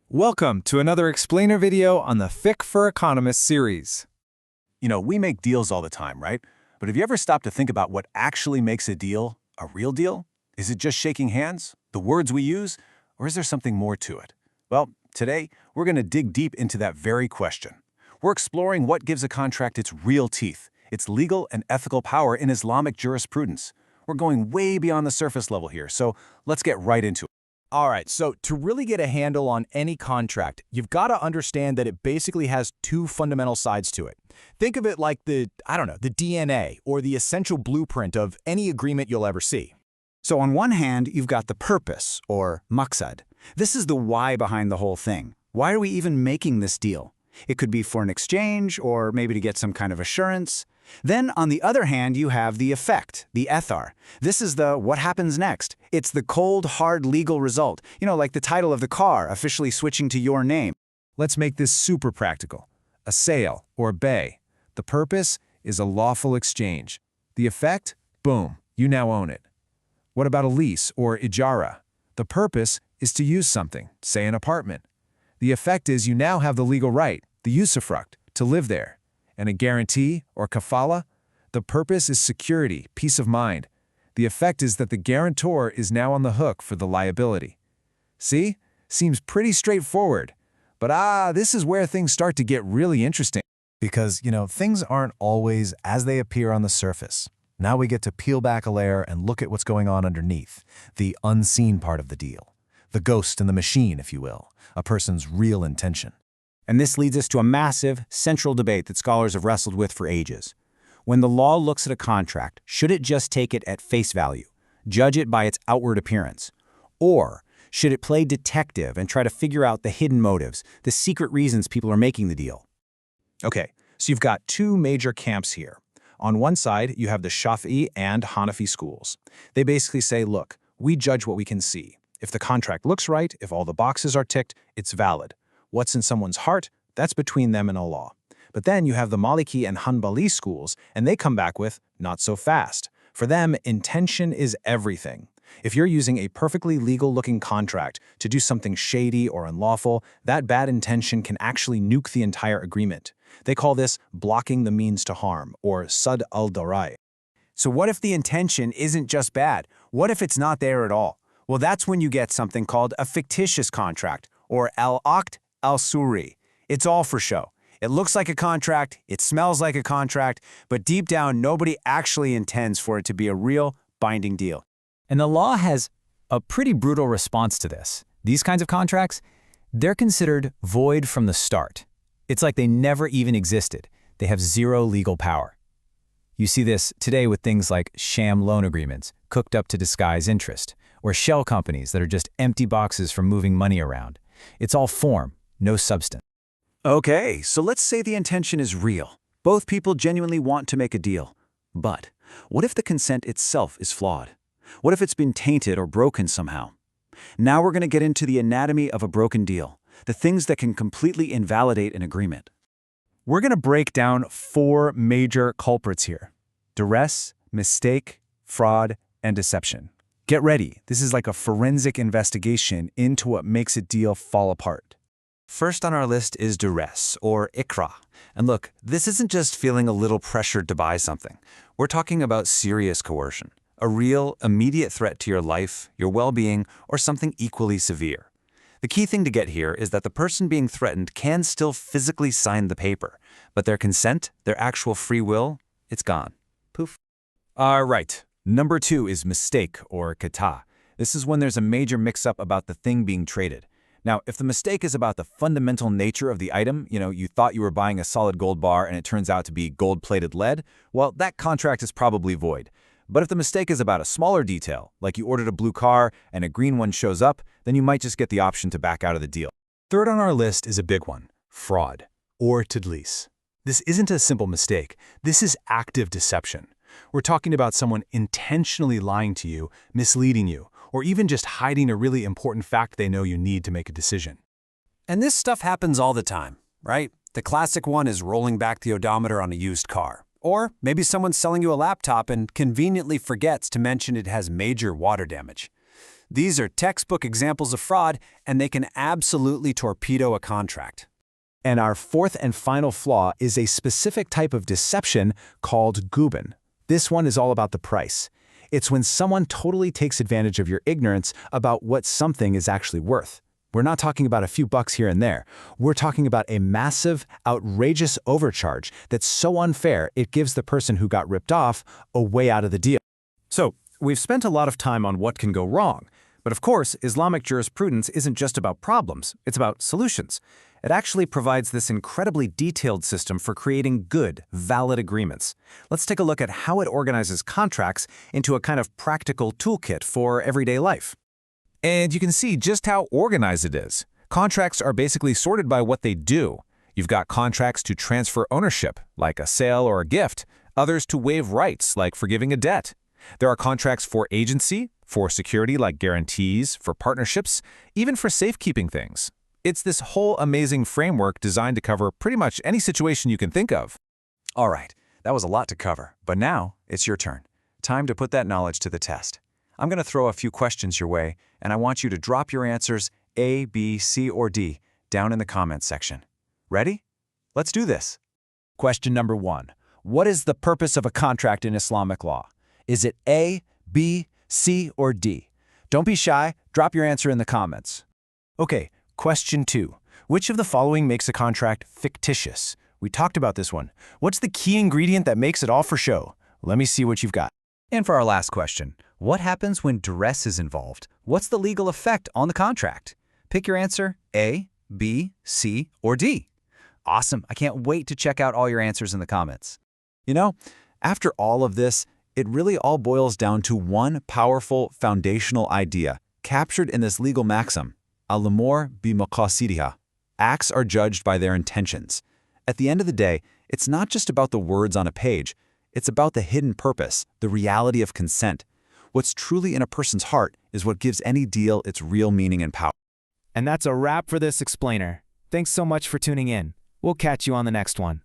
Welcome to another explainer video on the Fiqh for Economists series. We make deals all the time, right? But have you ever stopped to think about what actually makes a deal a real deal? Is it just shaking hands, the words we use, or is there something more to it? Well, today, we're going to dig deep into that very question. We're exploring what gives a contract its real teeth, its legal and ethical power in Islamic jurisprudence. We're going way beyond the surface level here, so let's get right into it. All right, so to really get a handle on any contract, you've got to understand that it basically has two fundamental sides to it. Think of it like the DNA or the essential blueprint of any agreement you'll ever see. So on one hand, you've got the purpose, or Maqṣad. This is the why behind the whole thing. Why are we even making this deal? It could be for an exchange, or maybe to get some kind of assurance. Then, on the other hand, you have the effect, the Athar. This is the what happens next. It's the cold, hard legal result. Like the title of the car officially switching to your name. Let's make this super practical. A sale, or bay. The purpose is a lawful exchange. The effect? Boom, you now own it. What about a lease, or ijara? The purpose is to use something, say an apartment. The effect is you now have the legal right, the usufruct, to live there. And a guarantee, or kafala? The purpose is security, peace of mind. The effect is that the guarantor is now on the hook for the liability. See? Seems pretty straightforward. But this is where things start to get really interesting. Because, things aren't always as they appear on the surface. Now we get to peel back a layer and look at what's going on underneath, the unseen part of the deal. The ghost in the machine, if you will, a person's real intention. And this leads us to a massive, central debate that scholars have wrestled with for ages. When the law looks at a contract, should it just take it at face value, judge it by its outward appearance? Or should it play detective and try to figure out the hidden motives, the secret reasons people are making the deal? Okay, so you've got two major camps here. On one side, you have the Shafi'i and Hanafi schools. They basically say, look, we judge what we can see. If the contract looks right, if all the boxes are ticked, it's valid. What's in someone's heart, that's between them and Allah. But then you have the Maliki and Hanbali schools, and they come back with, not so fast. For them, intention is everything. If you're using a perfectly legal-looking contract to do something shady or unlawful, that bad intention can actually nuke the entire agreement. They call this blocking the means to harm, or Sud al-Darai. So what if the intention isn't just bad? What if it's not there at all? Well, that's when you get something called a fictitious contract, or al-ʿAqd al-Suri. It's all for show. It looks like a contract, it smells like a contract, but deep down, nobody actually intends for it to be a real, binding deal. And the law has a pretty brutal response to this. These kinds of contracts, they're considered void from the start. It's like they never even existed. They have zero legal power. You see this today with things like sham loan agreements, cooked up to disguise interest, or shell companies that are just empty boxes for moving money around. It's all form, no substance. Okay, so let's say the intention is real. Both people genuinely want to make a deal. But what if the consent itself is flawed? What if it's been tainted or broken somehow? Now we're going to get into the anatomy of a broken deal, the things that can completely invalidate an agreement. We're going to break down four major culprits here: duress, mistake, fraud, and deception. Get ready. This is like a forensic investigation into what makes a deal fall apart. First on our list is duress, or ikrah. And look, this isn't just feeling a little pressured to buy something. We're talking about serious coercion, a real, immediate threat to your life, your well-being, or something equally severe. The key thing to get here is that the person being threatened can still physically sign the paper, but their consent, their actual free will, it's gone. Poof. All right. Number 2 is mistake, or kata. This is when there's a major mix-up about the thing being traded. Now, if the mistake is about the fundamental nature of the item, you thought you were buying a solid gold bar and it turns out to be gold-plated lead, well, that contract is probably void. But if the mistake is about a smaller detail, like you ordered a blue car and a green one shows up, then you might just get the option to back out of the deal. Third on our list is a big one: fraud, or tadlis. This isn't a simple mistake. This is active deception. We're talking about someone intentionally lying to you, misleading you, or even just hiding a really important fact they know you need to make a decision. And this stuff happens all the time, right? The classic one is rolling back the odometer on a used car. Or maybe someone's selling you a laptop and conveniently forgets to mention it has major water damage. These are textbook examples of fraud, and they can absolutely torpedo a contract. And our fourth and final flaw is a specific type of deception called Guban. This one is all about the price. It's when someone totally takes advantage of your ignorance about what something is actually worth. We're not talking about a few bucks here and there. We're talking about a massive, outrageous overcharge that's so unfair it gives the person who got ripped off a way out of the deal. So, we've spent a lot of time on what can go wrong. But of course, Islamic jurisprudence isn't just about problems, it's about solutions. It actually provides this incredibly detailed system for creating good, valid agreements. Let's take a look at how it organizes contracts into a kind of practical toolkit for everyday life. And you can see just how organized it is. Contracts are basically sorted by what they do. You've got contracts to transfer ownership, like a sale or a gift, others to waive rights, like forgiving a debt. There are contracts for agency, for security like guarantees, for partnerships, even for safekeeping things. It's this whole amazing framework designed to cover pretty much any situation you can think of. All right, that was a lot to cover, but now it's your turn. Time to put that knowledge to the test. I'm going to throw a few questions your way, and I want you to drop your answers A, B, C, or D down in the comments section. Ready? Let's do this. Question number 1. What is the purpose of a contract in Islamic law? Is it A, B, C, or D? Don't be shy. Drop your answer in the comments. Okay, question 2. Which of the following makes a contract fictitious? We talked about this one. What's the key ingredient that makes it all for show? Let me see what you've got. And for our last question, what happens when duress is involved? What's the legal effect on the contract? Pick your answer, A, B, C, or D. Awesome. I can't wait to check out all your answers in the comments. You know, after all of this, it really all boils down to one powerful foundational idea captured in this legal maxim, al-umūr bi-maqāsidihā. Acts are judged by their intentions. At the end of the day, it's not just about the words on a page. It's about the hidden purpose, the reality of consent. What's truly in a person's heart is what gives any deal its real meaning and power. And that's a wrap for this explainer. Thanks so much for tuning in. We'll catch you on the next one.